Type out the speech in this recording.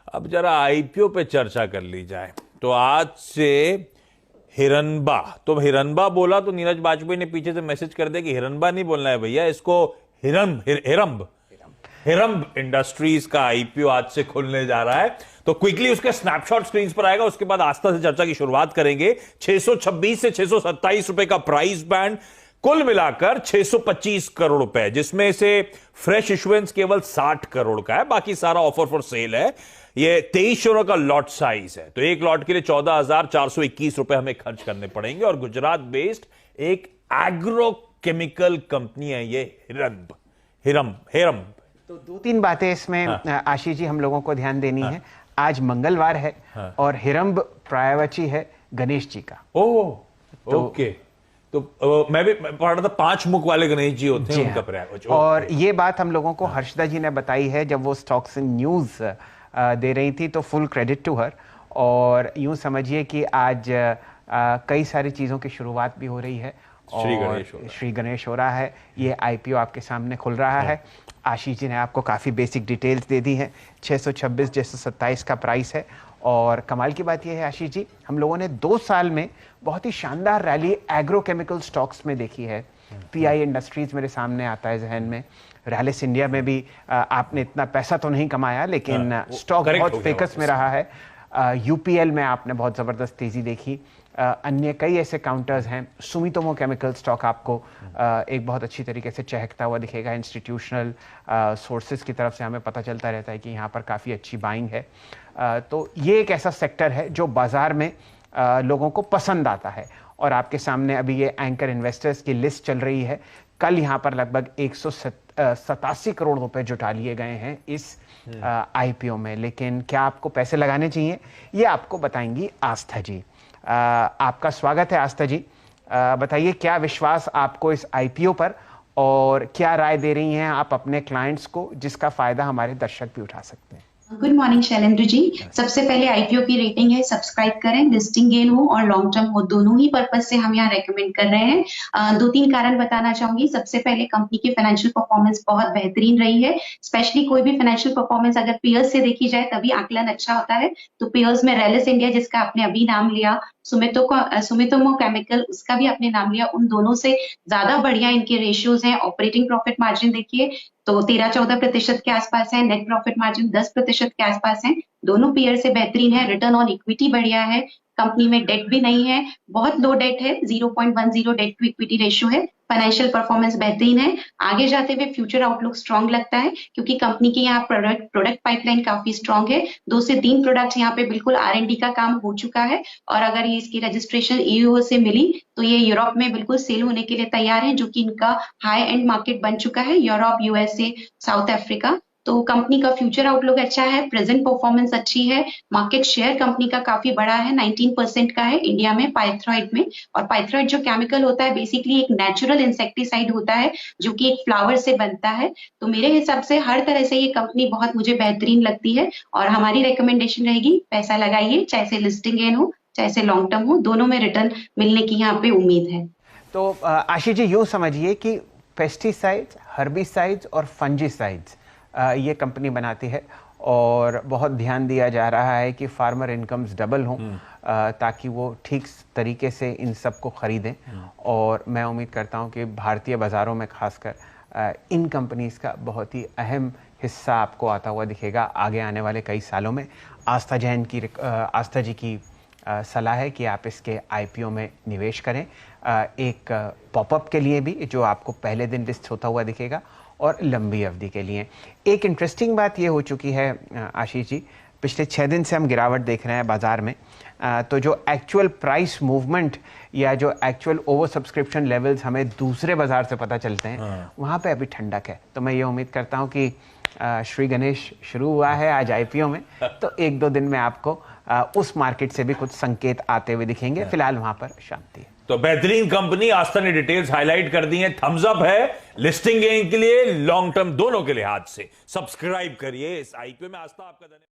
अब जरा आईपीओ पे चर्चा कर ली जाए। तो आज से हिरनबा, तो हिरनबा बोला तो नीरज वाजपेयी ने पीछे से मैसेज कर दिया कि हिरनबा नहीं बोलना है भैया, इसको हिरंब इंडस्ट्रीज का आईपीओ आज से खुलने जा रहा है। तो क्विकली उसके स्नैपशॉट स्क्रीन पर आएगा, उसके बाद आस्था से चर्चा की शुरुआत करेंगे। 626 से 627 रुपए का प्राइस बैंड, कुल मिलाकर 625 करोड़ रुपए, जिसमें से फ्रेश इशुएंस केवल 60 करोड़ का है, बाकी सारा ऑफर फॉर सेल है। ये 23 करोड़ का लॉट साइज है, तो एक लॉट के लिए 14,421 रुपए हमें खर्च करने पड़ेंगे। और गुजरात बेस्ड एक एग्रो केमिकल कंपनी है ये हिरम। तो दो तीन बातें इसमें आशीष जी हम लोगों को ध्यान देनी है। आज मंगलवार है और हिरंब प्रायवची है गणेश जी का। ओके। तो मैं भी पढ़ रहा था 5 मुख वाले गणेश जी होते हैं उनका प्रयाग। और ये बात हम लोगों को हर्षदा जी ने बताई है जब वो स्टॉक्स इन न्यूज दे रही थी, तो फुल क्रेडिट टू हर। और यूं समझिए कि आज कई सारी चीजों की शुरुआत भी हो रही है और श्री गणेश हो रहा है। ये आईपीओ आपके सामने खुल रहा है। आशीष जी ने आपको काफ़ी बेसिक डिटेल्स दे दी हैं। 626 627 का प्राइस है। और कमाल की बात यह है आशीष जी, हम लोगों ने 2 साल में बहुत ही शानदार रैली एग्रोकेमिकल स्टॉक्स में देखी है। पीआई इंडस्ट्रीज मेरे सामने आता है जहन में, रैलिस इंडिया में भी आपने इतना पैसा तो नहीं कमाया, लेकिन स्टॉक बहुत फेकस में रहा है। यूपीएल में आपने बहुत ज़बरदस्त तेज़ी देखी। अन्य कई ऐसे काउंटर्स हैं। सुमितोमो केमिकल स्टॉक आपको एक बहुत अच्छी तरीके से चहकता हुआ दिखेगा। इंस्टीट्यूशनल सोर्सेज की तरफ से हमें पता चलता रहता है कि यहाँ पर काफ़ी अच्छी बाइंग है। तो ये एक ऐसा सेक्टर है जो बाज़ार में लोगों को पसंद आता है। और आपके सामने अभी ये एंकर इन्वेस्टर्स की लिस्ट चल रही है। कल यहाँ पर लगभग 187 करोड़ रुपए जुटा लिए गए हैं इस आईपीओ में। लेकिन क्या आपको पैसे लगाने चाहिए, ये आपको बताएंगी आस्था जी। आपका स्वागत है आस्था जी। बताइए क्या विश्वास आपको इस आईपीओ पर, और क्या राय दे रही हैं आप अपने क्लाइंट्स को जिसका फायदा हमारे दर्शक भी उठा सकते हैं। Good morning Shailendra ji. सबसे पहले आईपीओ की रेटिंग है, सब्सक्राइब करें। लिस्टिंग गेन हो और लॉन्ग टर्म हो, दोनों ही पर्पज से हम यहाँ रेकमेंड कर रहे हैं। 2-3 कारण बताना चाहूंगी। सबसे पहले कंपनी की फाइनेंशियल परफॉर्मेंस बहुत बेहतरीन रही है। स्पेशली कोई भी फाइनेंशियल परफॉर्मेंस अगर पेयर्स से देखी जाए तभी आकलन अच्छा होता है। तो पेयर्स में रैलिस इंडिया, जिसका आपने अभी नाम लिया, सुमितोमो केमिकल, उसका भी आपने नाम लिया, उन दोनों से ज्यादा बढ़िया इनके रेशियोज हैं। ऑपरेटिंग प्रॉफिट मार्जिन देखिए तो 13-14% के आसपास है। नेट प्रॉफिट मार्जिन 10% के आसपास है। दोनों पेयर से बेहतरीन है। रिटर्न ऑन इक्विटी बढ़िया है। कंपनी में डेट भी नहीं है, बहुत लो डेट है, 0.10 डेट टू इक्विटी रेशियो है। फाइनेंशियल परफॉर्मेंस बेहतरीन है। आगे जाते हुए फ्यूचर आउटलुक स्ट्रांग लगता है क्योंकि कंपनी की यहाँ प्रोडक्ट पाइपलाइन काफी स्ट्रांग है। 2 से 3 प्रोडक्ट यहाँ पे बिल्कुल R&D का काम हो चुका है। और अगर ये इसकी रजिस्ट्रेशन EU से मिली तो ये यूरोप में बिल्कुल सेल होने के लिए तैयार है, जो कि इनका हाई एंड मार्केट बन चुका है, यूरोप, USA, साउथ अफ्रीका। तो कंपनी का फ्यूचर आउटलुक अच्छा है। प्रेजेंट परफॉर्मेंस अच्छी है। मार्केट शेयर कंपनी का काफी बड़ा है, 19% का है इंडिया में पाइथ्रॉइड में। और पाइथ्रॉइड जो केमिकल होता है बेसिकली एक नेचुरल इंसेक्टिसाइड होता है जो कि एक फ्लावर से बनता है। तो मेरे हिसाब से हर तरह से ये कंपनी बहुत मुझे बेहतरीन लगती है और हमारी रिकमेंडेशन रहेगी पैसा लगाइए, चाहे से लिस्टिंग गेन हो चाहे से लॉन्ग टर्म हो, दोनों में रिटर्न मिलने की यहाँ पे उम्मीद है। तो आशीष जी यूं समझिए कि पेस्टिसाइड्स, हर्बिसाइड्स और फंजीसाइड्स ये कंपनी बनाती है और बहुत ध्यान दिया जा रहा है कि फार्मर इनकम्स डबल हों ताकि वो ठीक तरीके से इन सब को खरीदें। और मैं उम्मीद करता हूं कि भारतीय बाज़ारों में खासकर इन कंपनीज़ का बहुत ही अहम हिस्सा आपको आता हुआ दिखेगा आगे आने वाले कई सालों में। आस्था जी की सलाह है कि आप इसके आईपीओ में निवेश करें, एक पॉपअप के लिए भी जो आपको पहले दिन लिस्ट होता हुआ दिखेगा और लंबी अवधि के लिए। एक इंटरेस्टिंग बात ये हो चुकी है आशीष जी, पिछले 6 दिन से हम गिरावट देख रहे हैं बाज़ार में। तो जो एक्चुअल प्राइस मूवमेंट या जो एक्चुअल ओवर सब्सक्रिप्शन लेवल्स हमें दूसरे बाज़ार से पता चलते हैं, वहाँ पे अभी ठंडक है। तो मैं ये उम्मीद करता हूँ कि श्री गणेश शुरू हुआ है आज आईपीओ में, तो 1-2 दिन में आपको उस मार्केट से भी कुछ संकेत आते हुए दिखेंगे। फिलहाल वहां पर शांति है। तो बेहतरीन कंपनी, आस्था ने डिटेल्स हाईलाइट कर दी हैं। थम्स अप है लिस्टिंग गेन के लिए, लॉन्ग टर्म दोनों के लिए। हाथ से सब्सक्राइब करिए इस आईपीओ में। आस्था आपका धन्यवाद।